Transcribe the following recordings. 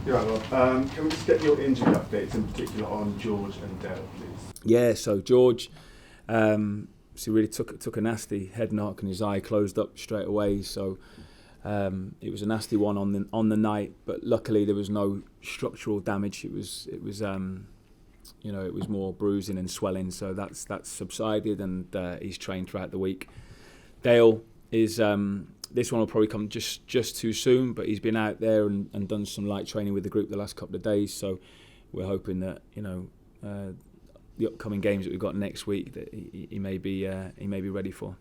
Yeah, well, can we just get your injury updates, in particular on George and Daryl, please? Yeah, so George, so he really took a nasty head knock and his eye closed up straight away. So it was a nasty one on the night, but luckily there was no structural damage. It was it was more bruising and swelling. So that's subsided, and he's trained throughout the week. Dale is this one will probably come just too soon, but he's been out there and done some light training with the group the last couple of days. So we're hoping that the upcoming games that we've got next week that he may be ready for.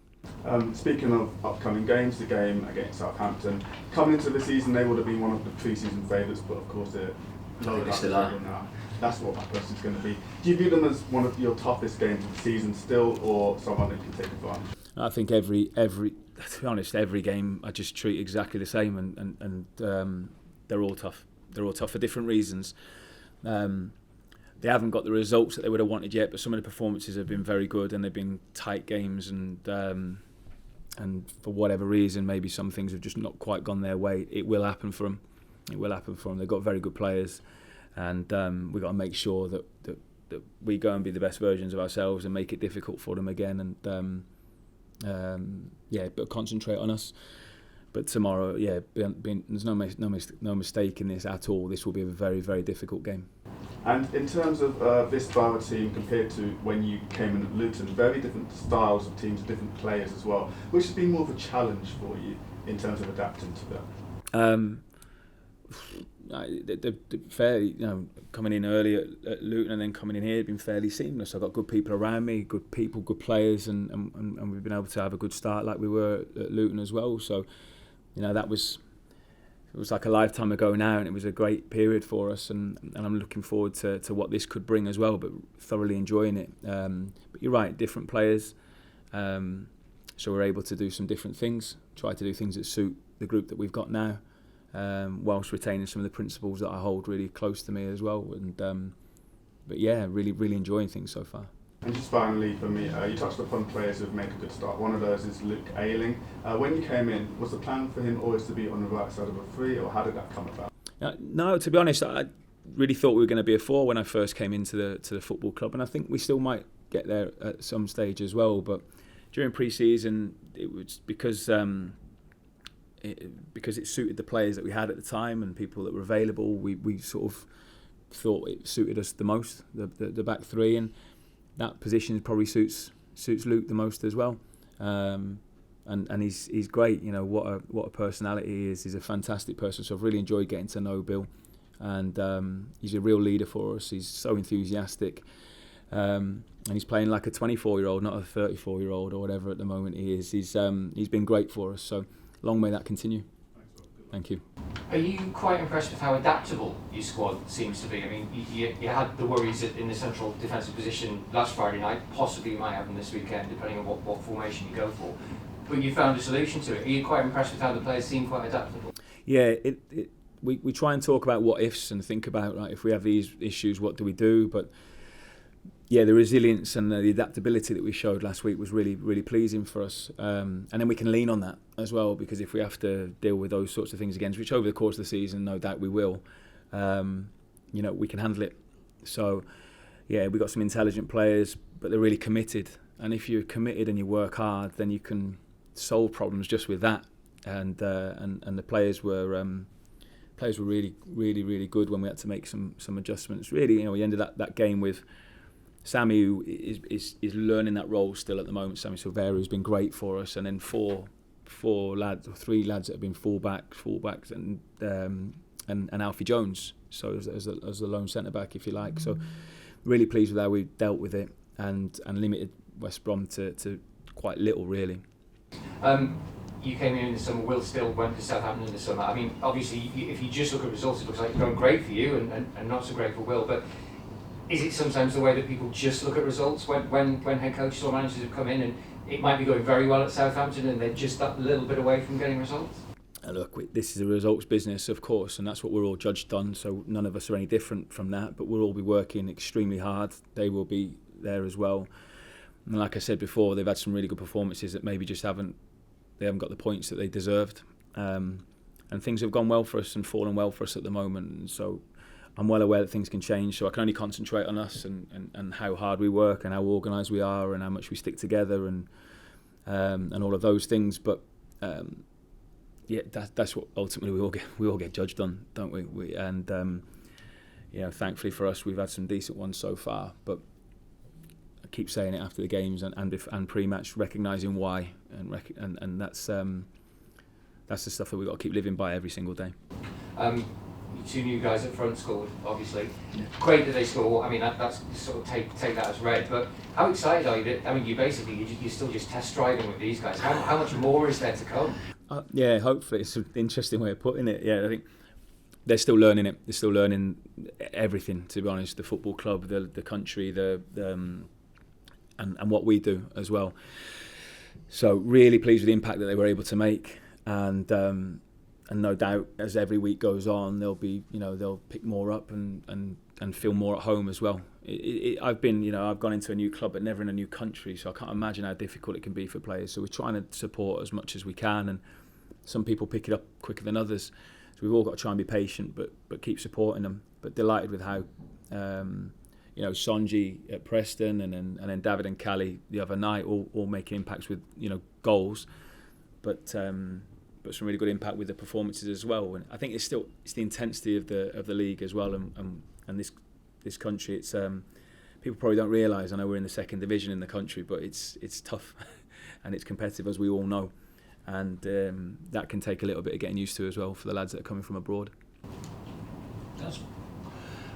Speaking of upcoming games, the game against Southampton, coming into the season they would have been one of the pre-season favourites, but of course they're lower down the table now. That's what my question's going to be. Do you view them as one of your toughest games of the season still, or someone that can take advantage? I think every to be honest, every game I just treat exactly the same, and they're all tough. They're all tough for different reasons. They haven't got the results that they would have wanted yet, but some of the performances have been very good, and they've been tight games, and for whatever reason, maybe some things have just not quite gone their way. It will happen for them. It will happen for them. They've got very good players, and we've got to make sure that we go and be the best versions of ourselves and make it difficult for them again, and but concentrate on us. But tomorrow, there's no mistake in this at all. This will be a very, very difficult game. And in terms of this Borough team compared to when you came in at Luton, very different styles of teams, different players as well. Which has been more of a challenge for you in terms of adapting to that? They're fairly, coming in early at Luton and then coming in here, it's been fairly seamless. I've got good people around me, good people, good players, and we've been able to have a good start like we were at Luton as well. So, it was like a lifetime ago now, and it was a great period for us, and I'm looking forward to what this could bring as well, but thoroughly enjoying it. But you're right, different players, so we're able to do some different things, try to do things that suit the group that we've got now, whilst retaining some of the principles that I hold really close to me as well. And but yeah, really, really enjoying things so far. And just finally for me, you touched upon players who've made a good start. One of those is Luke Ailing. When you came in, was the plan for him always to be on the right side of a 3, or how did that come about? No, to be honest, I really thought we were going to be a 4 when I first came into the football club, and I think we still might get there at some stage as well. But during pre-season, it was because it suited the players that we had at the time and people that were available. We sort of thought it suited us the most, the back 3, and that position probably suits Luke the most as well. And he's great. What a personality he is. He's a fantastic person. So I've really enjoyed getting to know Bill, and he's a real leader for us. He's so enthusiastic, and he's playing like a 24-year-old, not a 34-year-old or whatever at the moment he is. He's been great for us. So long may that continue. Thank you. Are you quite impressed with how adaptable your squad seems to be? I mean, you had the worries in the central defensive position last Friday night. Possibly you might have them this weekend, depending on what formation you go for. But you found a solution to it. Are you quite impressed with how the players seem quite adaptable? Yeah, we try and talk about what ifs and think about, right, if we have these issues, what do we do? But yeah, the resilience and the adaptability that we showed last week was really, really pleasing for us. And then we can lean on that as well, because if we have to deal with those sorts of things again, which over the course of the season, no doubt we will, we can handle it. So, yeah, we've got some intelligent players, but they're really committed. And if you're committed and you work hard, then you can solve problems just with that. And the players were really, really, really good when we had to make some adjustments. Really, we ended that game with Sammy, who is learning that role still at the moment. Sammy Silvera has been great for us, and then three lads that have been fullbacks, and Alfie Jones. So as the lone centre back, if you like. So really pleased with how we dealt with it, and limited West Brom to quite little really. You came in the summer. Will still went to Southampton in the summer. I mean, obviously, if you just look at results, it looks like it's going great for you and not so great for Will, but is it sometimes the way that people just look at results when head coaches or managers have come in and it might be going very well at Southampton and they're just that little bit away from getting results? Look, this is a results business, of course, and that's what we're all judged on, so none of us are any different from that, but we'll all be working extremely hard. They will be there as well. And like I said before, they've had some really good performances that maybe just haven't got the points that they deserved. And things have gone well for us and fallen well for us at the moment. And so I'm well aware that things can change. So I can only concentrate on us and how hard we work and how organised we are and how much we stick together and all of those things. But that's what ultimately we all get judged on, don't we? Thankfully for us, we've had some decent ones so far. But I keep saying it after the games and pre-match, recognising why, and that's the stuff that we've got to keep living by every single day. Two new guys up front scored, obviously. Yeah. Great that they score. I mean, that's sort of take that as read. But how excited are you? You're still just test driving with these guys. How much more is there to come? Hopefully it's an interesting way of putting it. Yeah, I think they're still learning it. They're still learning everything. To be honest, the football club, the country, and what we do as well. So really pleased with the impact that they were able to make, and no doubt as every week goes on, they'll pick more up and feel more at home as well. I've gone into a new club but never in a new country, so I can't imagine how difficult it can be for players. So we're trying to support as much as we can, and some people pick it up quicker than others. So we've all got to try and be patient, but keep supporting them. But delighted with how Sonji at Preston and then David and Callie the other night all making impacts with goals, but some really good impact with the performances as well. And I think it's the intensity of the league as well, and this country. It's people probably don't realise. I know we're in the second division in the country, but it's tough and it's competitive, as we all know, and that can take a little bit of getting used to as well for the lads that are coming from abroad.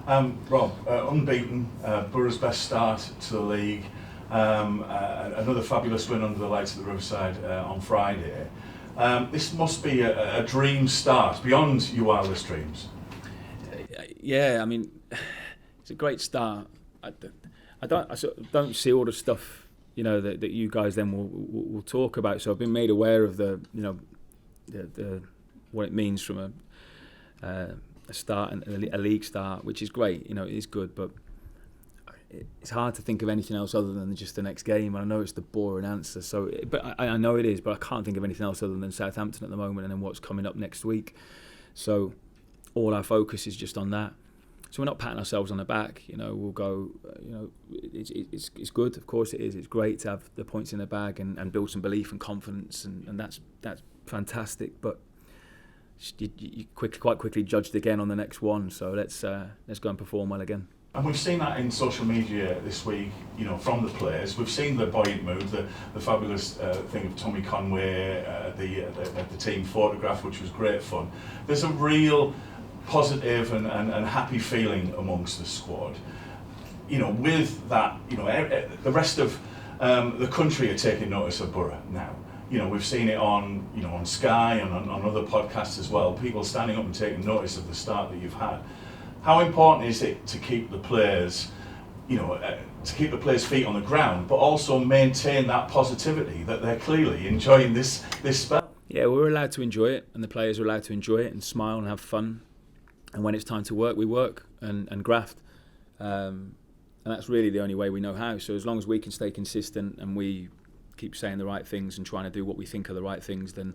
Rob, Unbeaten, Borough's best start to the league, another fabulous win under the lights of the Riverside on Friday. This must be a dream start, beyond your wildest dreams. Yeah, I mean, it's a great start. I don't see all the stuff that you guys then will talk about. So I've been made aware of the what it means from a start and a league start, which is great. It is good, but it's hard to think of anything else other than just the next game. And I know it's the boring answer, but I know it is, but I can't think of anything else other than Southampton at the moment and then what's coming up next week. So all our focus is just on that. So we're not patting ourselves on the back. We'll go. It's good. Of course it is. It's great to have the points in the bag and build some belief and confidence, and that's fantastic. But you quite quickly judged again on the next one. So let's go and perform well again. And we've seen that in social media this week, from the players. We've seen the buoyant mood, the fabulous thing of Tommy Conway, the team photograph, which was great fun. There's a real positive and happy feeling amongst the squad. With that, the rest of the country are taking notice of Borough now. We've seen it on Sky and on other podcasts as well. People standing up and taking notice of the start that you've had. How important is it to keep the players, feet on the ground, but also maintain that positivity that they're clearly enjoying this spell? Yeah, we're allowed to enjoy it, and the players are allowed to enjoy it and smile and have fun. And when it's time to work, we work and graft. And that's really the only way we know how. So as long as we can stay consistent and we keep saying the right things and trying to do what we think are the right things, then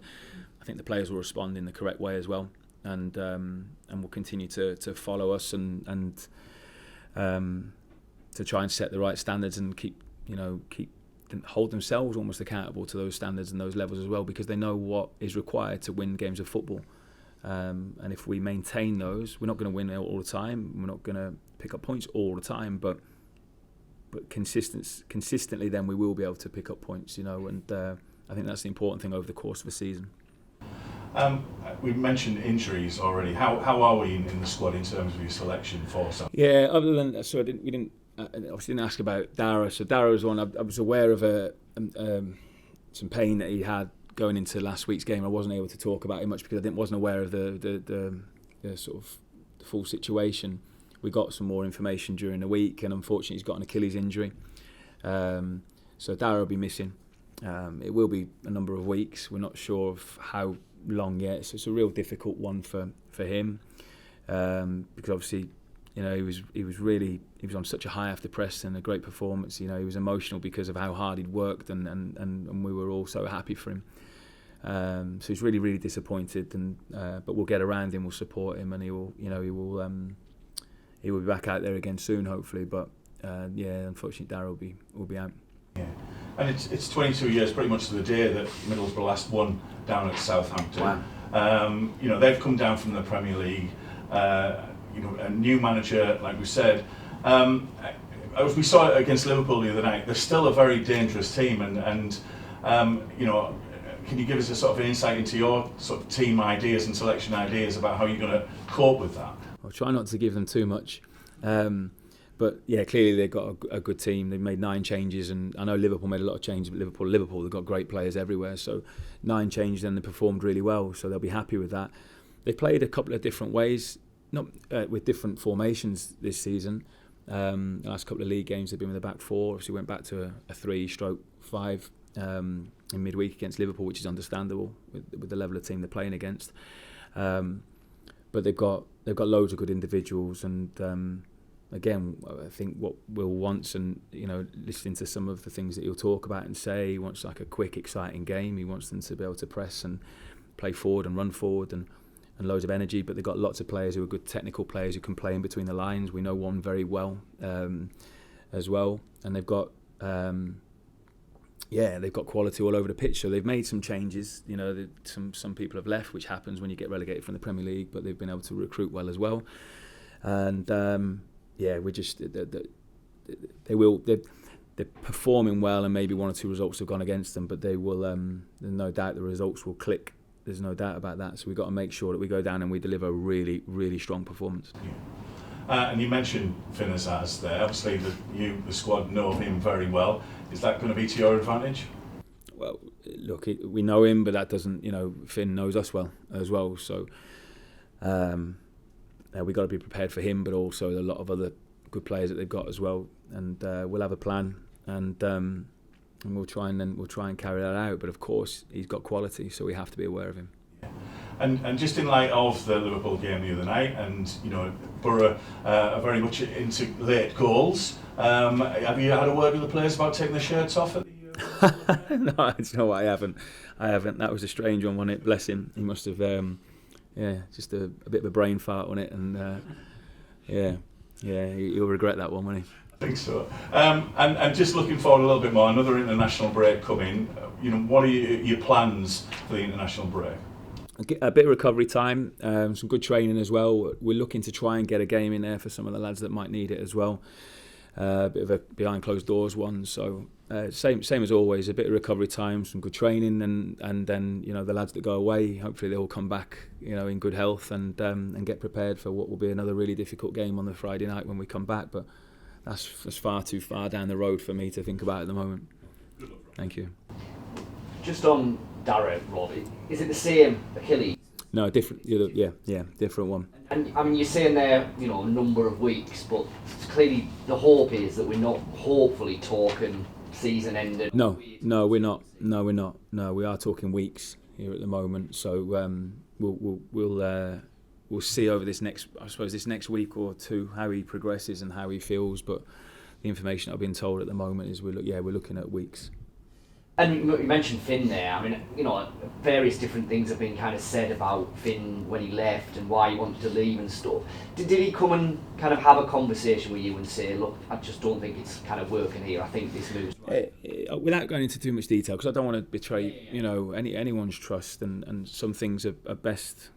I think the players will respond in the correct way as well. And will continue to follow us and to try and set the right standards and keep hold themselves almost accountable to those standards and those levels as well, because they know what is required to win games of football. And if we maintain those, we're not going to win all the time. We're not going to pick up points all the time, but consistently, then we will be able to pick up points. And I think that's the important thing over the course of a season. We've mentioned injuries already. How are we in the squad in terms of your selection for Sam? Yeah, other than we didn't obviously didn't ask about Daryl. So Daryl was one I was aware of some pain that he had going into last week's game. I wasn't able to talk about it much because I wasn't aware of the sort of the full situation. We got some more information during the week, and unfortunately he's got an Achilles injury. So Daryl will be missing. It will be a number of weeks. We're not sure of how long yet. So it's a real difficult one for him, because obviously he was on such a high after Preston, a great performance. He was emotional because of how hard he'd worked, and we were all so happy for him. So he's really, really disappointed, and but we'll get around him, we'll support him, and he will be back out there again soon, hopefully. But unfortunately, Daryl will be out. Yeah, and it's 22 years, pretty much to the day, that Middlesbrough last won down at Southampton. Wow. They've come down from the Premier League. A new manager, like we said. As we saw it against Liverpool the other night, they're still a very dangerous team, and can you give us a sort of insight into your sort of team ideas and selection ideas about how you're going to cope with that? I'll try not to give them too much. But yeah, clearly they've got a good team. They've made 9 changes, and I know Liverpool made a lot of changes, but Liverpool, they've got great players everywhere. So 9 changes, and they performed really well. So they'll be happy with that. They played a couple of different ways, not with different formations this season. The last couple of league games they've been with a back 4. Obviously went back to a 3/5 in midweek against Liverpool, which is understandable with the level of team they're playing against. But they've got loads of good individuals, and again, I think what Will wants, and listening to some of the things that he'll talk about and say, he wants like a quick, exciting game. He wants them to be able to press and play forward and run forward and loads of energy. But they've got lots of players who are good technical players who can play in between the lines. We know one very well as well, and they've got quality all over the pitch. So they've made some changes. Some people have left, which happens when you get relegated from the Premier League, but they've been able to recruit well as well. And we're just they're performing well, and maybe 1 or 2 results have gone against them, but they will. There's no doubt the results will click. There's no doubt about that. So we've got to make sure that we go down and we deliver a really, really strong performance. Yeah. And you mentioned Finn Azaz there. Obviously, the squad know him very well. Is that going to be to your advantage? Well, look, we know him, but that doesn't. Finn knows us well as well. So we've got to be prepared for him, but also a lot of other good players that they've got as well. And we'll have a plan, and we'll try and carry that out. But of course, he's got quality, so we have to be aware of him. Yeah. And just in light of the Liverpool game the other night, and Borough are very much into late goals. Have you had a word with the players about taking the shirts off at the? No, I haven't. That was a strange one, wasn't it? Bless him. He must have. Just a bit of a brain fart on it, and he'll regret that one, won't he? I think so. And just looking forward a little bit more, another international break coming. What are your plans for the international break? A bit of recovery time, some good training as well. We're looking to try and get a game in there for some of the lads that might need it as well. A bit of a behind closed doors one. So same as always, a bit of recovery time, some good training, and then the lads that go away, hopefully they will come back in good health and get prepared for what will be another really difficult game on the Friday night when we come back. But that's far too far down the road for me to think about at the moment. Thank you. Just on Daryl, Rob, is it the same Achilles? No, different. Different one. And I mean, you're saying there, a number of weeks, but clearly the hope is that we're not hopefully talking season ending. No, we're not. No, we're not. No, we are talking weeks here at the moment. So we'll see over this next week or two how he progresses and how he feels. But the information I've been told at the moment is we're looking at weeks. And you mentioned Finn there. I mean, various different things have been kind of said about Finn when he left and why he wanted to leave and stuff. Did he come and kind of have a conversation with you and say, look, I just don't think it's kind of working here. I think this moves right. Without going into too much detail, because I don't want to betray, anyone's trust, and some things are best,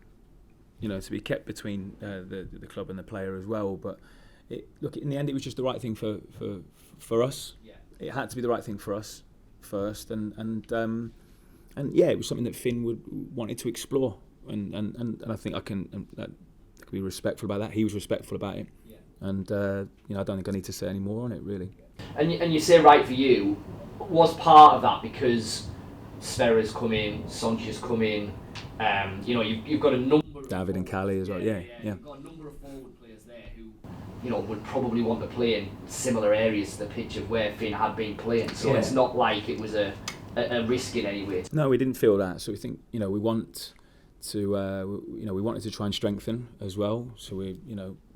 to be kept between the club and the player as well. But look, in the end, it was just the right thing for us. Yeah. It had to be the right thing for us first, and it was something that Finn wanted to explore, and I think I can be respectful about that. He was respectful about it, and I don't think I need to say any more on it really. And you say right for you, was part of that because Sverre's come in, Soncha's come in, you've got a number of David and Callie as well. Yeah. You've got a number of forward players there who would probably want to play in similar areas to the pitch of where Finn had been playing. So it's not like it was a risk in any way. No, we didn't feel that. So we think, we want to, we wanted to try and strengthen as well. So we,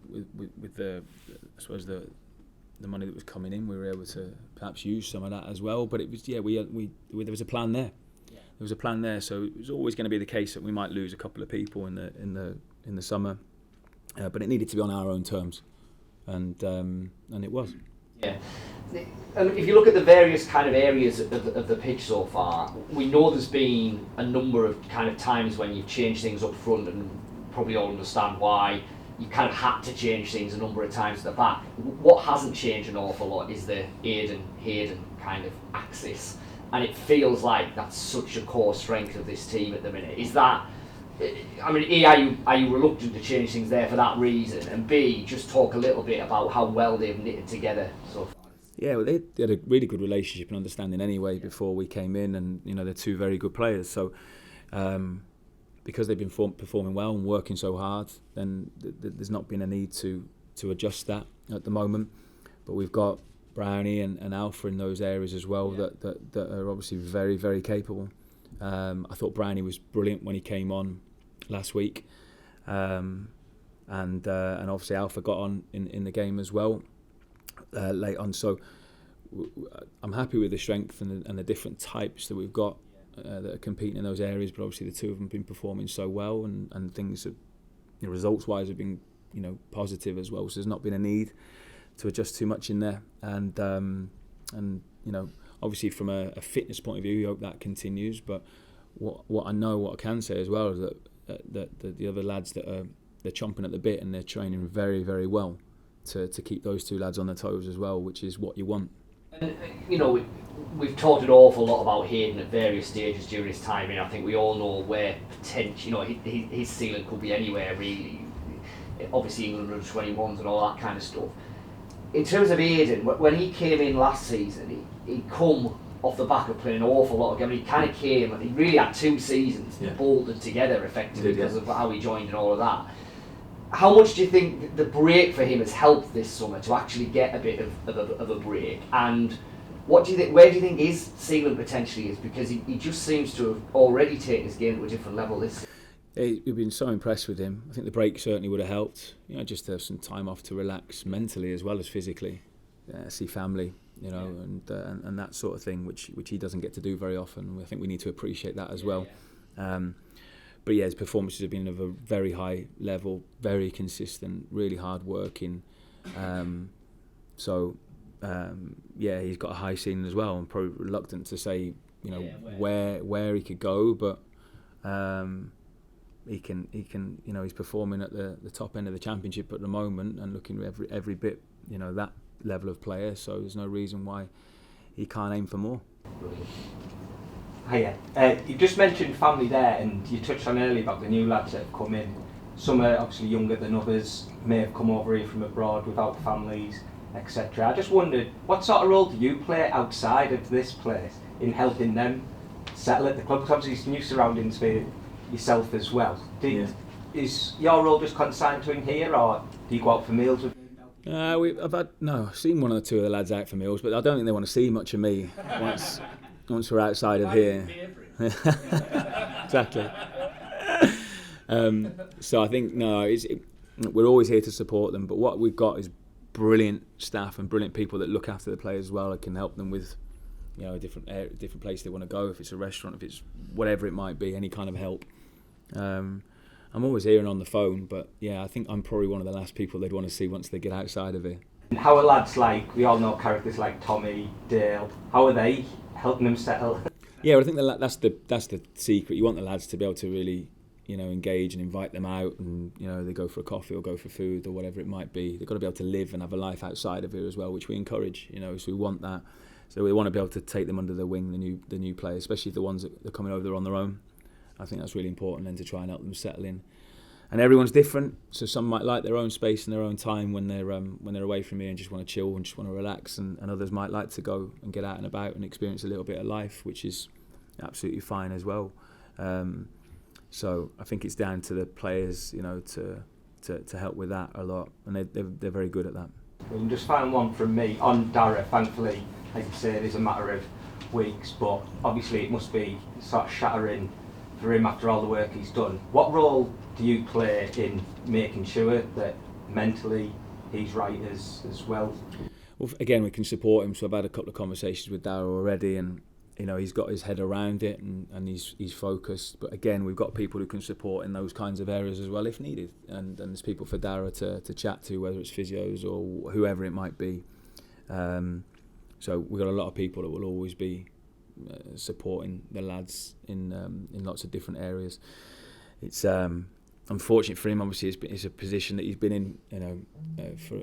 with the, I suppose the money that was coming in, we were able to perhaps use some of that as well. But it was, there was a plan there. was a plan there. So it was always going to be the case that we might lose a couple of people in the summer, but it needed to be on our own terms, and it was. Yeah. And if you look at the various kind of areas of the pitch so far, we know there's been a number of kind of times when you've changed things up front, and probably all understand why you kind of had to change things a number of times at the back. What hasn't changed an awful lot is the Hayden kind of axis, and it feels like that's such a core strength of this team at the minute. Is that, I mean, A, are you reluctant to change things there for that reason, and B, just talk a little bit about how well they've knitted together so far? Yeah, well, they had a really good relationship and understanding anyway before we came in, and they're two very good players. So because they've been performing well and working so hard, then there's not been a need to adjust that at the moment. But we've got Brownie and Alpha in those areas as well, that are obviously very, very capable. I thought Brownie was brilliant when he came on last week, and obviously Alpha got on in the game as well late on. So I'm happy with the strength and the different types that we've got that are competing in those areas. But obviously the two of them have been performing so well, and things have, results-wise have been positive as well. So there's not been a need to adjust too much in there, and obviously from a fitness point of view, we hope that continues. But what I can say as well is that the other lads they're chomping at the bit, and they're training very, very well to keep those two lads on their toes as well, which is what you want. And we've talked an awful lot about Hayden at various stages during his time in. I think we all know where potential, his ceiling could be anywhere really. Obviously England under 21s and all that kind of stuff. In terms of Hayden, when he came in last season, he'd come off the back of playing an awful lot of games. He kind of came, and he really had 2 seasons bolted together effectively because of how he joined and all of that. How much do you think the break for him has helped this summer to actually get a bit of a break? And what do you think? Where do you think his ceiling potentially is? Because he just seems to have already taken his game to a different level this season. We've been so impressed with him. I think the break certainly would have helped. Just to have some time off to relax mentally as well as physically, see family, and that sort of thing, which he doesn't get to do very often. I think we need to appreciate that as well. But his performances have been of a very high level, very consistent, really hard working. He's got a high ceiling as well. I'm probably reluctant to say, where he could go, but he can. He's performing at the top end of the championship at the moment, and looking every bit, that level of player. So there's no reason why he can't aim for more. Hiya. You just mentioned family there, and you touched on earlier about the new lads that have come in. Some are obviously younger than others, may have come over here from abroad without families, etc. I just wondered, what sort of role do you play outside of this place in helping them settle at the club? Because obviously it's new surroundings for yourself as well. Is your role just consigned to him here, or do you go out for meals with him? I've seen one or two of the lads out for meals, but I don't think they want to see much of me once we're outside of here. Exactly. So I think we're always here to support them, but what we've got is brilliant staff and brilliant people that look after the players as well, and can help them with a different place they want to go, if it's a restaurant, if it's whatever it might be, any kind of help. I'm always here and on the phone, but I think I'm probably one of the last people they'd want to see once they get outside of here. And how are lads like, we all know characters like Tommy, Daryl, how are they helping them settle? I think that's the secret. You want the lads to be able to really engage and invite them out, and they go for a coffee or go for food or whatever it might be. They've got to be able to live and have a life outside of here as well, which we encourage. So we want that. So we want to be able to take them under the wing, the new players, especially the ones that are coming over on their own. I think that's really important, then, to try and help them settle in. And everyone's different, so some might like their own space and their own time when they're away from me and just want to chill and just want to relax, and others might like to go and get out and about and experience a little bit of life, which is absolutely fine as well. So I think it's down to the players, to help with that a lot, and they're very good at that. And just final one from me on Daryl. Thankfully, like you say, it is a matter of weeks, but obviously it must be sort of shattering for him after all the work he's done. What role do you play in making sure that mentally he's right as well? Well, again, we can support him. So I've had a couple of conversations with Daryl already, and he's got his head around it and he's focused. But again, we've got people who can support in those kinds of areas as well if needed. And there's people for Daryl to chat to, whether it's physios or whoever it might be. So we've got a lot of people that will always be supporting the lads in lots of different areas. It's unfortunate for him. Obviously, it's a position that he's been in, for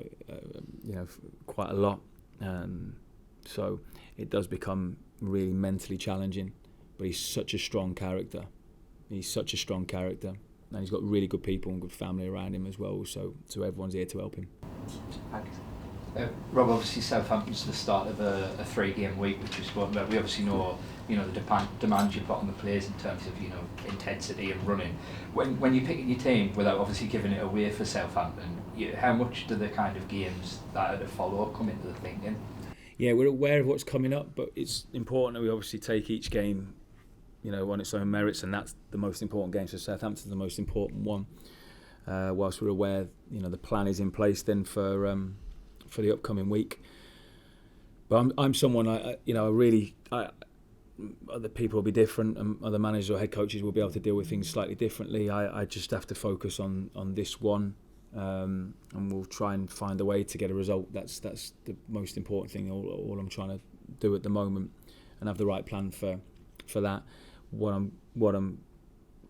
quite a lot. So it does become really mentally challenging. But he's such a strong character. And he's got really good people and good family around him as well. So everyone's here to help him. Thanks. Rob, obviously Southampton's the start of a 3-game week, which is what we obviously know. The demands you put on the players in terms of intensity and running. When you're picking your team, without obviously giving it away for Southampton, how much do the kind of games that are to follow up come into the thinking? Yeah, we're aware of what's coming up, but it's important that we obviously take each game, on its own merits, and that's the most important game. So Southampton's the most important one. Whilst we're aware, the plan is in place then for the upcoming week. But I'm someone other people will be different, and other managers or head coaches will be able to deal with things slightly differently. I just have to focus on this one, and we'll try and find a way to get a result. That's the most important thing. All I'm trying to do at the moment, and have the right plan for that. What I'm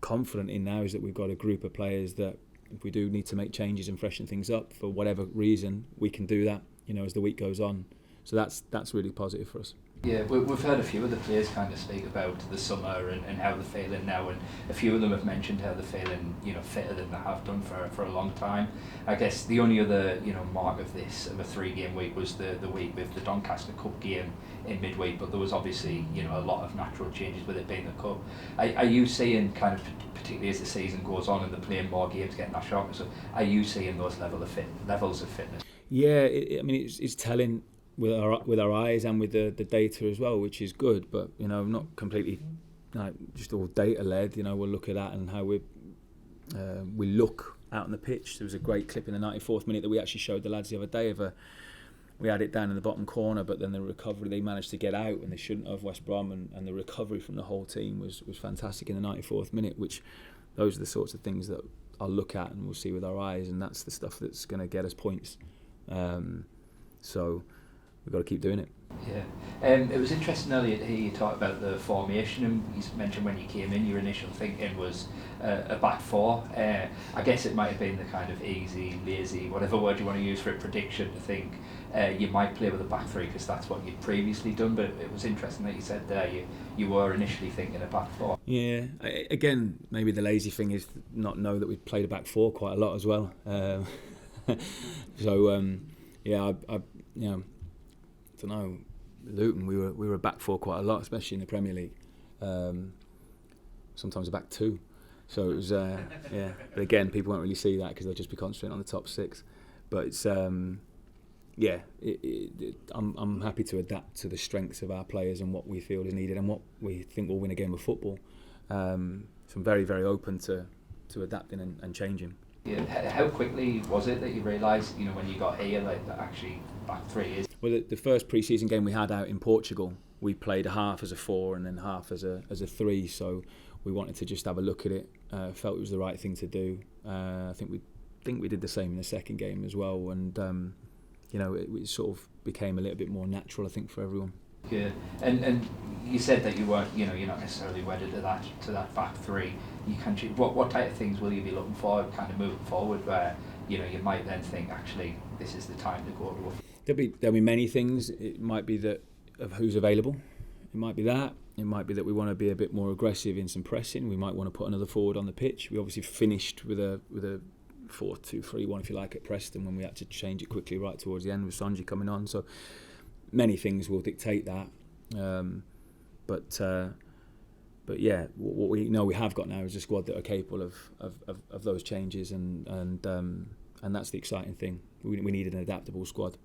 confident in now is that we've got a group of players that, if we do need to make changes and freshen things up for whatever reason, we can do that, as the week goes on. So that's really positive for us. Yeah, we've heard a few of the players kind of speak about the summer and how they're feeling now, and a few of them have mentioned how they're feeling, fitter than they have done for a long time. I guess the only other, mark of a 3-game week was the week with the Doncaster Cup game in midweek, but there was obviously, a lot of natural changes with it being the Cup. Are you seeing, kind of, particularly as the season goes on and they're playing more games, getting that sharper, so are you seeing those levels of fitness? Yeah, it's telling with our eyes and with the data as well, which is good, but not completely just all data led. We'll look at that and how we look out on the pitch. There was a great clip in the 94th minute that we actually showed the lads the other day of we had it down in the bottom corner, but then the recovery, they managed to get out and they shouldn't have, West Brom, and the recovery from the whole team was fantastic in the 94th minute, which those are the sorts of things that I'll look at and we'll see with our eyes, and that's the stuff that's going to get us points. So we've got to keep doing it. Yeah, it was interesting earlier to hear you talk about the formation, and you mentioned when you came in, your initial thinking was a back four. I guess it might have been the kind of easy, lazy, whatever word you want to use for it, prediction to think you might play with a back three because that's what you'd previously done, but it was interesting that you said there you were initially thinking a back four. Yeah, again, maybe the lazy thing is not know that we'd played a back four quite a lot as well. Yeah, I don't know, Luton, we were a back four quite a lot, especially in the Premier League. Sometimes a back two. So it was, yeah. But again, people won't really see that because they'll just be concentrating on the top six. But it's, yeah, I'm happy to adapt to the strengths of our players and what we feel is needed and what we think will win a game of football. So I'm very, very open to adapting and changing. Yeah. How quickly was it that you realised, when you got here, that actually back three is? Well, the first pre-season game we had out in Portugal, we played a half as a four and then half as a three. So we wanted to just have a look at it. Felt it was the right thing to do. I think we did the same in the second game as well, and it sort of became a little bit more natural, I think, for everyone. Yeah, and you said that you weren't, you're not necessarily wedded to that back three. You can choose. What type of things will you be looking for, kind of moving forward, where you might then think actually this is the time to go to? There'll be many things. It might be that of who's available. It might be that. It might be that we want to be a bit more aggressive in some pressing. We might want to put another forward on the pitch. We obviously finished with a 4-2-3-1, if you like, at Preston when we had to change it quickly right towards the end with Sonji coming on. So many things will dictate that. But yeah, what we know we have got now is a squad that are capable of those changes, and that's the exciting thing. We need an adaptable squad.